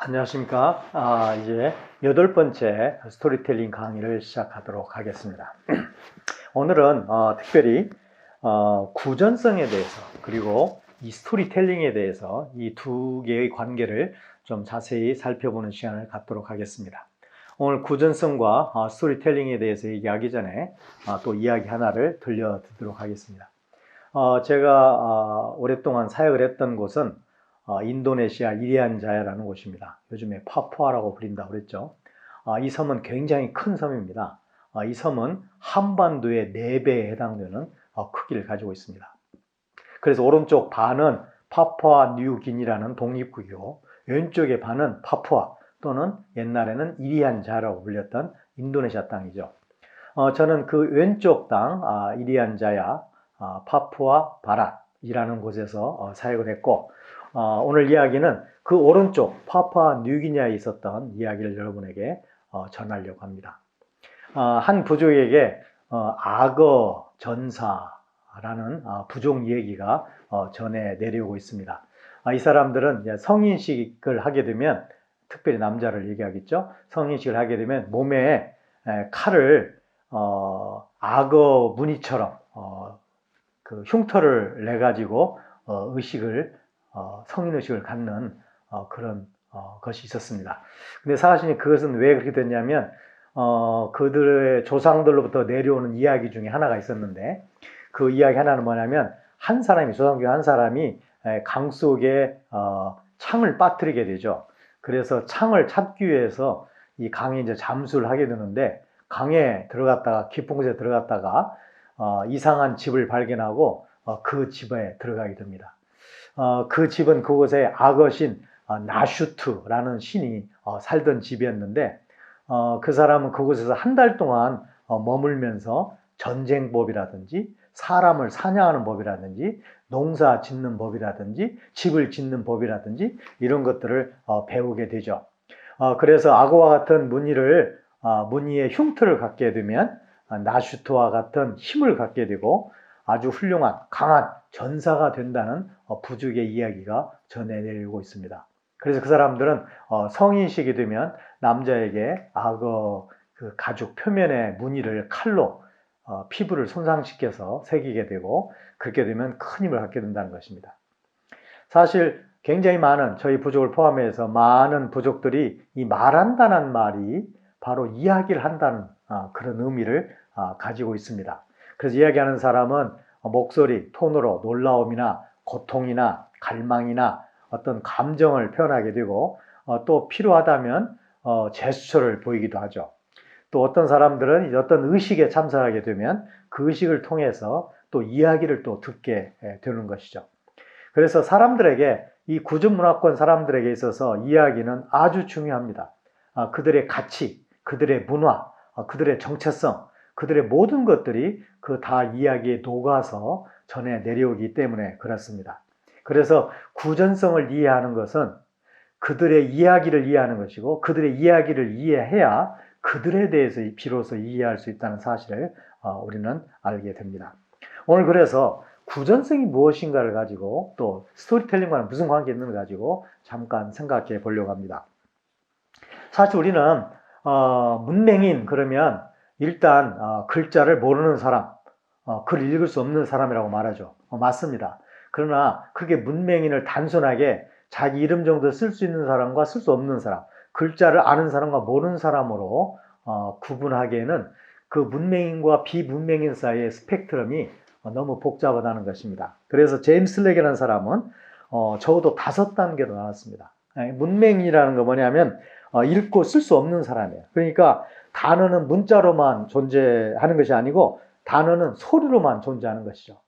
안녕하십니까. 이제 8번째 스토리텔링 강의를 시작하도록 하겠습니다. 오늘은 특별히 구전성에 대해서 그리고 이 스토리텔링에 대해서 이 두 개의 관계를 좀 자세히 살펴보는 시간을 갖도록 하겠습니다. 오늘 구전성과 스토리텔링에 대해서 얘기하기 전에 또 이야기 하나를 들려드리도록 하겠습니다. 제가 오랫동안 사역을 했던 곳은 인도네시아 이리안자야라는 곳입니다. 요즘에 파푸아라고 부른다고 그랬죠. 이 섬은 굉장히 큰 섬입니다. 이 섬은 한반도의 4배에 해당되는 크기를 가지고 있습니다. 그래서 오른쪽 반은 파푸아 뉴기니라는 독립국이고 왼쪽의 반은 파푸아 또는 옛날에는 이리안자야라고 불렸던 인도네시아 땅이죠. 저는 그 왼쪽 땅 이리안자야 파푸아 바랏이라는 곳에서 사역을 했고 오늘 이야기는 그 오른쪽 파푸아 뉴기니아에 있었던 이야기를 여러분에게 전하려고 합니다. 한 부족에게 악어 전사라는 부족 얘기가 전해 내려오고 있습니다. 이 사람들은 성인식을 하게 되면, 특별히 남자를 얘기하겠죠. 성인식을 하게 되면 몸에 칼을 악어 무늬처럼 그 흉터를 내 가지고 성인의식을 갖는 그런 것이 있었습니다. 근데 사실 그것은 왜 그렇게 됐냐면 그들의 조상들로부터 내려오는 이야기 중에 하나가 있었는데, 그 이야기 하나는 뭐냐면 조상 중에 한 사람이 강 속에 창을 빠뜨리게 되죠. 그래서 창을 찾기 위해서 이 강에 이제 잠수를 하게 되는데, 강에 들어갔다가 깊은 곳에 들어갔다가 이상한 집을 발견하고 그 집에 들어가게 됩니다. 그 집은 그곳에 악어신 나슈트라는 신이 살던 집이었는데, 그 사람은 그곳에서 한 달 동안 머물면서 전쟁법이라든지 사람을 사냥하는 법이라든지 농사 짓는 법이라든지 집을 짓는 법이라든지 이런 것들을 배우게 되죠. 그래서 악어와 같은 무늬의 흉터를 갖게 되면 나슈트와 같은 힘을 갖게 되고 아주 훌륭한 강한 전사가 된다는 부족의 이야기가 전해 내려오고 있습니다. 그래서 그 사람들은 성인식이 되면 남자에게 악어 그 가죽 표면의 무늬를 칼로 피부를 손상시켜서 새기게 되고, 그렇게 되면 큰 힘을 갖게 된다는 것입니다. 사실 굉장히 많은, 저희 부족을 포함해서 많은 부족들이 이 말한다는 말이 바로 이야기를 한다는 그런 의미를 가지고 있습니다. 그래서 이야기하는 사람은 목소리, 톤으로 놀라움이나 고통이나 갈망이나 어떤 감정을 표현하게 되고 또 필요하다면 제스처를 보이기도 하죠. 또 어떤 사람들은 어떤 의식에 참석하게 되면 그 의식을 통해서 또 이야기를 또 듣게 되는 것이죠. 그래서 이 구전문화권 사람들에게 있어서 이야기는 아주 중요합니다. 그들의 가치, 그들의 문화, 그들의 정체성, 그들의 모든 것들이 그 다 이야기에 녹아서 전해 내려오기 때문에 그렇습니다. 그래서 구전성을 이해하는 것은 그들의 이야기를 이해하는 것이고, 그들의 이야기를 이해해야 그들에 대해서 비로소 이해할 수 있다는 사실을 우리는 알게 됩니다. 오늘 그래서 구전성이 무엇인가를 가지고 또 스토리텔링과는 무슨 관계 있는가 가지고 잠깐 생각해 보려고 합니다. 사실 우리는 문맹인 그러면 일단 글자를 모르는 사람, 글 읽을 수 없는 사람이라고 말하죠. 맞습니다. 그러나 그렇게 문맹인을 단순하게 자기 이름 정도 쓸 수 있는 사람과 쓸 수 없는 사람, 글자를 아는 사람과 모르는 사람으로 구분하기에는 그 문맹인과 비문맹인 사이의 스펙트럼이 너무 복잡하다는 것입니다. 그래서 제임스 렉이라는 사람은 적어도 5단계로 나눴습니다. 문맹인이라는 거 뭐냐면 읽고 쓸 수 없는 사람이에요. 그러니까 단어는 문자로만 존재하는 것이 아니고 단어는 소리로만 존재하는 것이죠.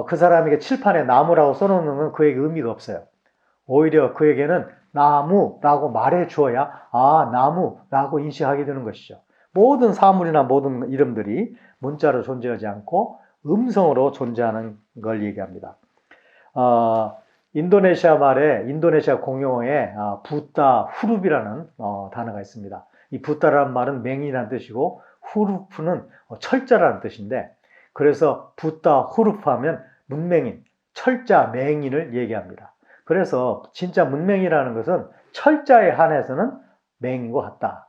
그 사람에게 칠판에 나무라고 써놓는 건 그에게 의미가 없어요. 오히려 그에게는 나무라고 말해 주어야 나무라고 인식하게 되는 것이죠. 모든 사물이나 모든 이름들이 문자로 존재하지 않고 음성으로 존재하는 걸 얘기합니다. 인도네시아 공용어에 부타 후룹이라는 단어가 있습니다. 이 부타라는 말은 맹인이라는 뜻이고 후루프는 철자라는 뜻인데, 그래서 부타 후루프 하면 문맹인, 철자 맹인을 얘기합니다. 그래서 진짜 문맹이라는 것은 철자에 한해서는 맹인 것 같다.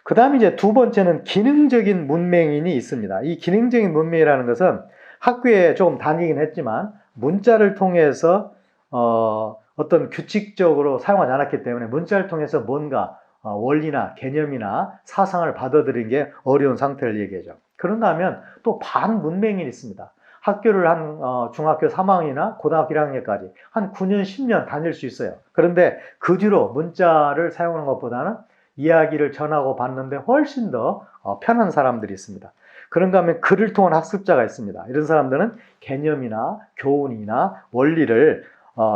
그 다음에 이제 두 번째는 기능적인 문맹인이 있습니다. 이 기능적인 문맹이라는 것은 학교에 조금 다니긴 했지만 문자를 통해서 어떤 규칙적으로 사용하지 않았기 때문에 문자를 통해서 뭔가 원리나 개념이나 사상을 받아들이는 게 어려운 상태를 얘기하죠. 그런가 하면 또 반문맹인이 있습니다. 학교를 한 중학교 3학년이나 고등학교 1학년까지 한 9년, 10년 다닐 수 있어요. 그런데 그 뒤로 문자를 사용하는 것보다는 이야기를 전하고 받는데 훨씬 더 편한 사람들이 있습니다. 그런가 하면 글을 통한 학습자가 있습니다. 이런 사람들은 개념이나 교훈이나 원리를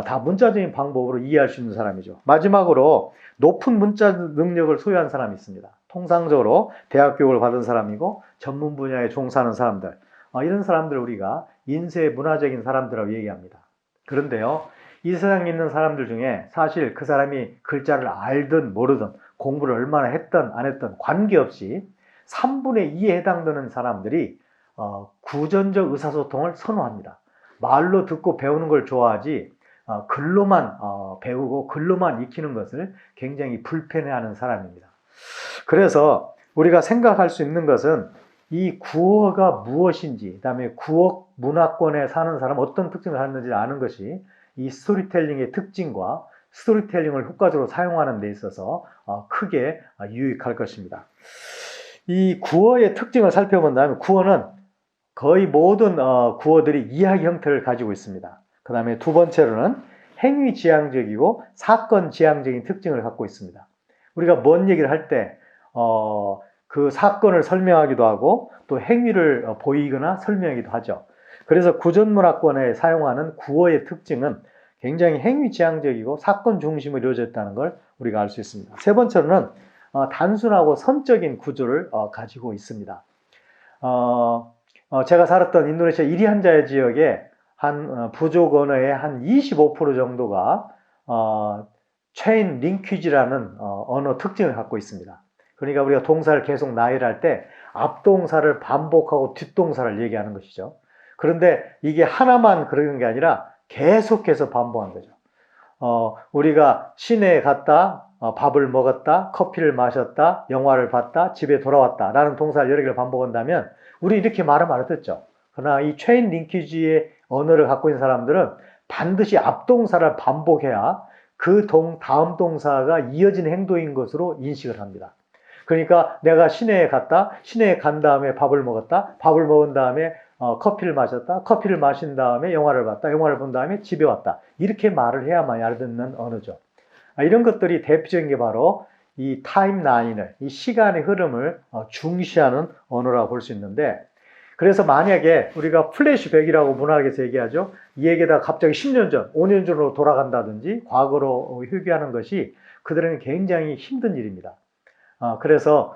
다 문자적인 방법으로 이해할 수 있는 사람이죠. 마지막으로 높은 문자 능력을 소유한 사람이 있습니다. 통상적으로 대학 교육을 받은 사람이고 전문 분야에 종사하는 사람들, 이런 사람들을 우리가 인쇄 문화적인 사람들이라고 얘기합니다. 그런데요, 이 세상에 있는 사람들 중에 사실 그 사람이 글자를 알든 모르든 공부를 얼마나 했든 안 했든 관계없이 3분의 2에 해당되는 사람들이 구전적 의사소통을 선호합니다. 말로 듣고 배우는 걸 좋아하지 글로만 배우고 글로만 익히는 것을 굉장히 불편해하는 사람입니다. 그래서 우리가 생각할 수 있는 것은 이 구어가 무엇인지, 그 다음에 구어 문화권에 사는 사람 어떤 특징을 갖는지 아는 것이 이 스토리텔링의 특징과 스토리텔링을 효과적으로 사용하는 데 있어서 크게 유익할 것입니다. 이 구어의 특징을 살펴본다면 구어는 거의 모든 구어들이 이야기 형태를 가지고 있습니다. 그 다음에 두 번째로는 행위지향적이고 사건지향적인 특징을 갖고 있습니다. 우리가 뭔 얘기를 할 때 그 사건을 설명하기도 하고 또 행위를 보이거나 설명하기도 하죠. 그래서 구전문화권에 사용하는 구어의 특징은 굉장히 행위지향적이고 사건 중심으로 이루어졌다는 걸 우리가 알 수 있습니다. 세 번째로는 단순하고 선적인 구조를 가지고 있습니다. 제가 살았던 인도네시아 이리한자야 지역에 한 부족 언어의 한 25% 정도가 체인 링퀴지라는 언어 특징을 갖고 있습니다. 그러니까 우리가 동사를 계속 나열할 때 앞동사를 반복하고 뒷동사를 얘기하는 것이죠. 그런데 이게 하나만 그러는 게 아니라 계속해서 반복하는 거죠. 우리가 시내에 갔다, 밥을 먹었다, 커피를 마셨다, 영화를 봤다, 집에 돌아왔다 라는 동사를 여러 개를 반복한다면 우리 이렇게 말하면 알아듣죠. 그러나 이 체인 링퀴지의 언어를 갖고 있는 사람들은 반드시 앞동사를 반복해야 그 다음 동사가 이어진 행동인 것으로 인식을 합니다. 그러니까 내가 시내에 갔다, 시내에 간 다음에 밥을 먹었다, 밥을 먹은 다음에 커피를 마셨다, 커피를 마신 다음에 영화를 봤다, 영화를 본 다음에 집에 왔다. 이렇게 말을 해야만 알아듣는 언어죠. 이런 것들이 대표적인 게 바로 이 타임라인을, 이 시간의 흐름을 중시하는 언어라고 볼 수 있는데, 그래서 만약에 우리가 플래시백이라고 문학에서 얘기하죠. 이 얘기에다가 갑자기 10년 전, 5년 전으로 돌아간다든지 과거로 회귀하는 것이 그들에게는 굉장히 힘든 일입니다. 그래서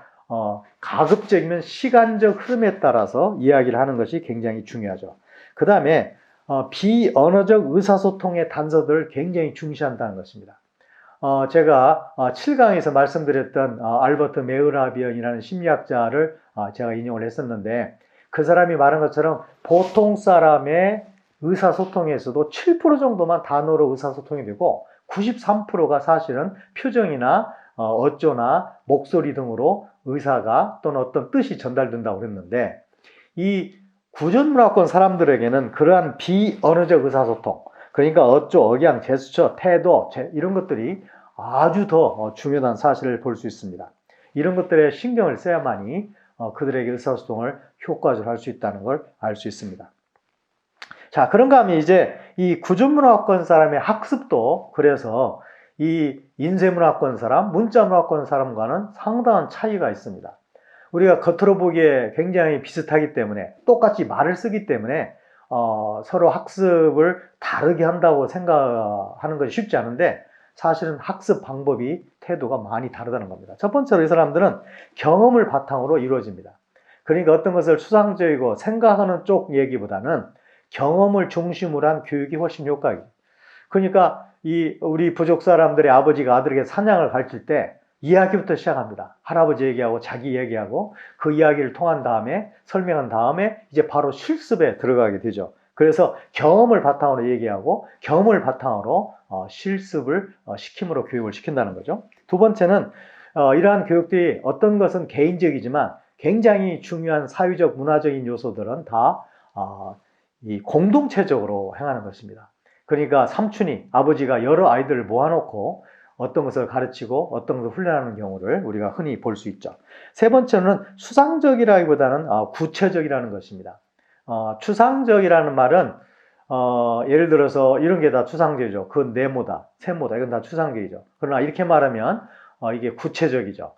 가급적이면 시간적 흐름에 따라서 이야기를 하는 것이 굉장히 중요하죠. 그 다음에 비언어적 의사소통의 단서들을 굉장히 중시한다는 것입니다. 제가 7강에서 말씀드렸던 알버트 메흐라비언이라는 심리학자를 제가 인용을 했었는데, 그 사람이 말한 것처럼 보통 사람의 의사소통에서도 7% 정도만 단어로 의사소통이 되고 93%가 사실은 표정이나 어조나 목소리 등으로 의사가 또는 어떤 뜻이 전달된다고 그랬는데, 이 구전문화권 사람들에게는 그러한 비언어적 의사소통, 그러니까 어조, 억양, 제스처, 태도 이런 것들이 아주 더 중요한 사실을 볼 수 있습니다. 이런 것들에 신경을 써야만이 그들에게 의사소통을 효과적으로 할 수 있다는 걸 알 수 있습니다. 자, 그런가 하면 이제 이 구전문화권 사람의 학습도 그래서 이 인쇄문화권 사람, 문자문화권 사람과는 상당한 차이가 있습니다. 우리가 겉으로 보기에 굉장히 비슷하기 때문에 똑같이 말을 쓰기 때문에 서로 학습을 다르게 한다고 생각하는 것이 쉽지 않은데 사실은 학습 방법이 태도가 많이 다르다는 겁니다. 첫 번째로 이 사람들은 경험을 바탕으로 이루어집니다. 그러니까 어떤 것을 추상적이고 생각하는 쪽 얘기보다는 경험을 중심으로 한 교육이 훨씬 효과적이에요. 그러니까 우리 부족 사람들의 아버지가 아들에게 사냥을 가르칠 때 이야기부터 시작합니다. 할아버지 얘기하고 자기 얘기하고 그 이야기를 통한 다음에 설명한 다음에 이제 바로 실습에 들어가게 되죠. 그래서 경험을 바탕으로 얘기하고 경험을 바탕으로 실습을 시킴으로 교육을 시킨다는 거죠. 두 번째는 이러한 교육들이 어떤 것은 개인적이지만 굉장히 중요한 사회적 문화적인 요소들은 다 이 공동체적으로 행하는 것입니다. 그러니까 삼촌이 아버지가 여러 아이들을 모아놓고 어떤 것을 가르치고 어떤 것을 훈련하는 경우를 우리가 흔히 볼 수 있죠. 세 번째는 추상적이라기보다는 구체적이라는 것입니다. 추상적이라는 말은 예를 들어서 이런 게 다 추상적이죠. 그건 네모다, 세모다, 이건 다 추상적이죠. 그러나 이렇게 말하면 이게 구체적이죠.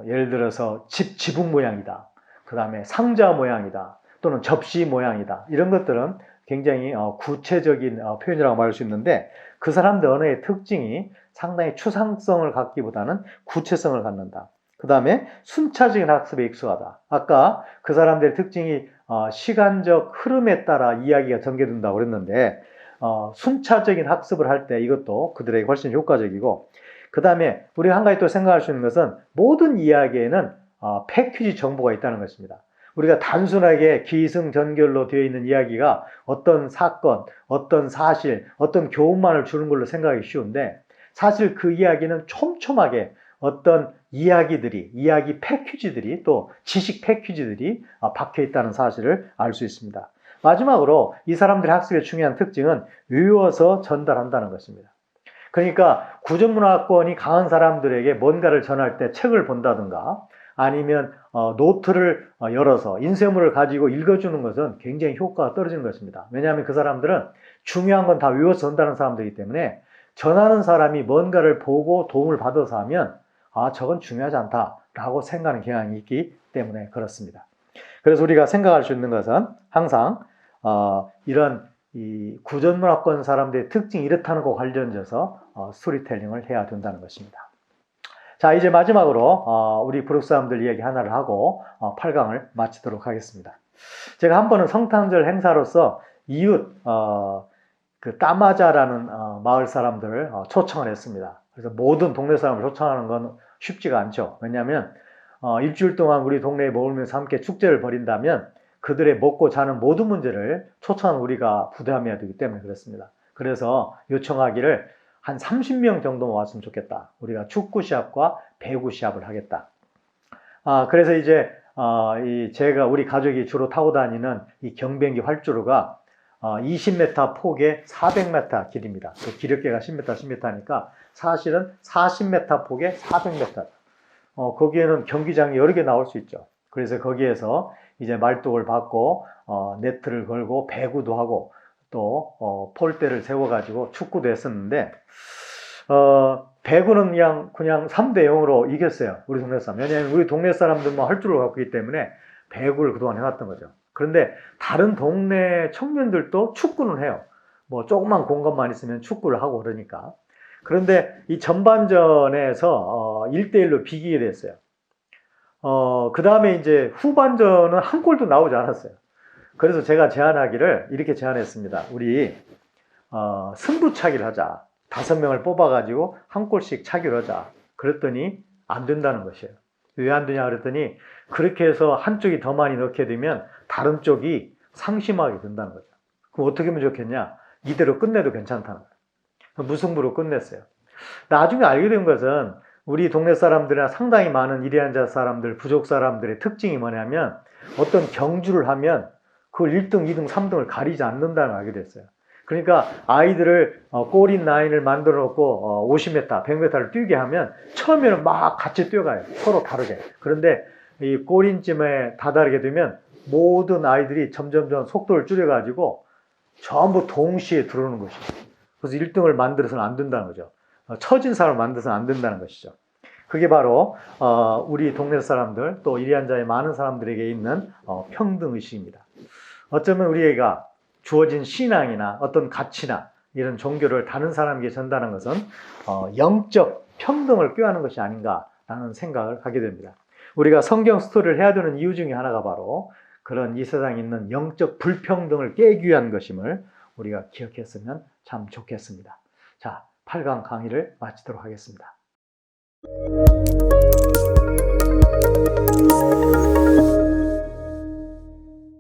예를 들어서 지붕 모양이다. 그 다음에 상자 모양이다. 또는 접시 모양이다. 이런 것들은 굉장히 구체적인 표현이라고 말할 수 있는데 그 사람들 언어의 특징이 상당히 추상성을 갖기보다는 구체성을 갖는다. 그 다음에 순차적인 학습에 익숙하다. 아까 그 사람들의 특징이 시간적 흐름에 따라 이야기가 전개된다고 그랬는데 순차적인 학습을 할 때 이것도 그들에게 훨씬 효과적이고 그 다음에 우리가 한 가지 또 생각할 수 있는 것은 모든 이야기에는 패키지 정보가 있다는 것입니다. 우리가 단순하게 기승전결로 되어 있는 이야기가 어떤 사건, 어떤 사실, 어떤 교훈만을 주는 걸로 생각하기 쉬운데 사실 그 이야기는 촘촘하게 어떤 이야기들이, 이야기 패키지들이 또 지식 패키지들이 박혀 있다는 사실을 알 수 있습니다. 마지막으로 이 사람들의 학습의 중요한 특징은 외워서 전달한다는 것입니다. 그러니까 구전문화권이 강한 사람들에게 뭔가를 전할 때 책을 본다든가 아니면 노트를 열어서 인쇄물을 가지고 읽어주는 것은 굉장히 효과가 떨어지는 것입니다. 왜냐하면 그 사람들은 중요한 건 다 외워서 전달하는 사람들이기 때문에 전하는 사람이 뭔가를 보고 도움을 받아서 하면 저건 중요하지 않다라고 생각하는 경향이 있기 때문에 그렇습니다. 그래서 우리가 생각할 수 있는 것은 항상 이런 이 구전문화권 사람들의 특징이 이렇다는 것과 관련돼서 스토리텔링을 해야 된다는 것입니다. 자, 이제 마지막으로 우리 브룩스 사람들 이야기 하나를 하고 8강을 마치도록 하겠습니다. 제가 한 번은 성탄절 행사로서 이웃 그 따마자라는 마을 사람들을 초청을 했습니다. 그래서 모든 동네 사람을 초청하는 건 쉽지가 않죠. 왜냐하면 일주일 동안 우리 동네에 머물면서 함께 축제를 벌인다면 그들의 먹고 자는 모든 문제를 초청한 우리가 부담해야 되기 때문에 그렇습니다. 그래서 요청하기를 한 30명 정도만 왔으면 좋겠다. 우리가 축구 시합과 배구 시합을 하겠다. 그래서 이제 제가 우리 가족이 주로 타고 다니는 이 경비행기 활주로가 20m 폭에 400m 길입니다. 그 기력계가 10m, 10m니까 사실은 40m 폭에 400m. 거기에는 경기장이 여러 개 나올 수 있죠. 그래서 거기에서 이제 말뚝을 받고 네트를 걸고 배구도 하고 또 폴대를 세워가지고 축구도 했었는데 배구는 그냥 3대 0으로 이겼어요. 우리 동네 사람. 왜냐하면 우리 동네 사람들만 할 줄을 갖고 있기 때문에 배구를 그동안 해왔던 거죠. 그런데 다른 동네 청년들도 축구는 해요. 뭐 조그만 공간만 있으면 축구를 하고 그러니까. 그런데 이 전반전에서 1대1로 비기게 됐어요. 그 다음에 이제 후반전은 한 골도 나오지 않았어요. 그래서 제가 제안하기를 이렇게 제안했습니다. 우리 승부차기를 하자. 5명을 뽑아가지고 한 골씩 차기를 하자. 그랬더니 안 된다는 것이에요. 왜 안 되냐 그랬더니 그렇게 해서 한쪽이 더 많이 넣게 되면 다른 쪽이 상심하게 된다는 거죠. 그럼 어떻게 하면 좋겠냐? 이대로 끝내도 괜찮다는 거예요. 무승부로 끝냈어요. 나중에 알게 된 것은 우리 동네 사람들이나 상당히 많은 이리한자 사람들, 부족 사람들의 특징이 뭐냐면 어떤 경주를 하면 그걸 1등, 2등, 3등을 가리지 않는다는 걸 알게 됐어요. 그러니까 아이들을 골인 라인을 만들어 놓고 50m, 100m를 뛰게 하면 처음에는 막 같이 뛰어가요. 서로 다르게. 그런데 이 골인쯤에 다다르게 되면 모든 아이들이 점점점 속도를 줄여가지고 전부 동시에 들어오는 것이죠. 그래서 1등을 만들어서는 안 된다는 거죠. 처진 사람을 만들어서는 안 된다는 것이죠. 그게 바로 우리 동네 사람들 또 이리한자의 많은 사람들에게 있는 평등의식입니다. 어쩌면 우리가 주어진 신앙이나 어떤 가치나 이런 종교를 다른 사람에게 전달하는 것은 영적 평등을 꾀하는 것이 아닌가라는 생각을 하게 됩니다. 우리가 성경 스토리를 해야 되는 이유 중에 하나가 바로 그런 이 세상에 있는 영적 불평등을 깨기 위한 것임을 우리가 기억했으면 참 좋겠습니다. 자, 8강 강의를 마치도록 하겠습니다.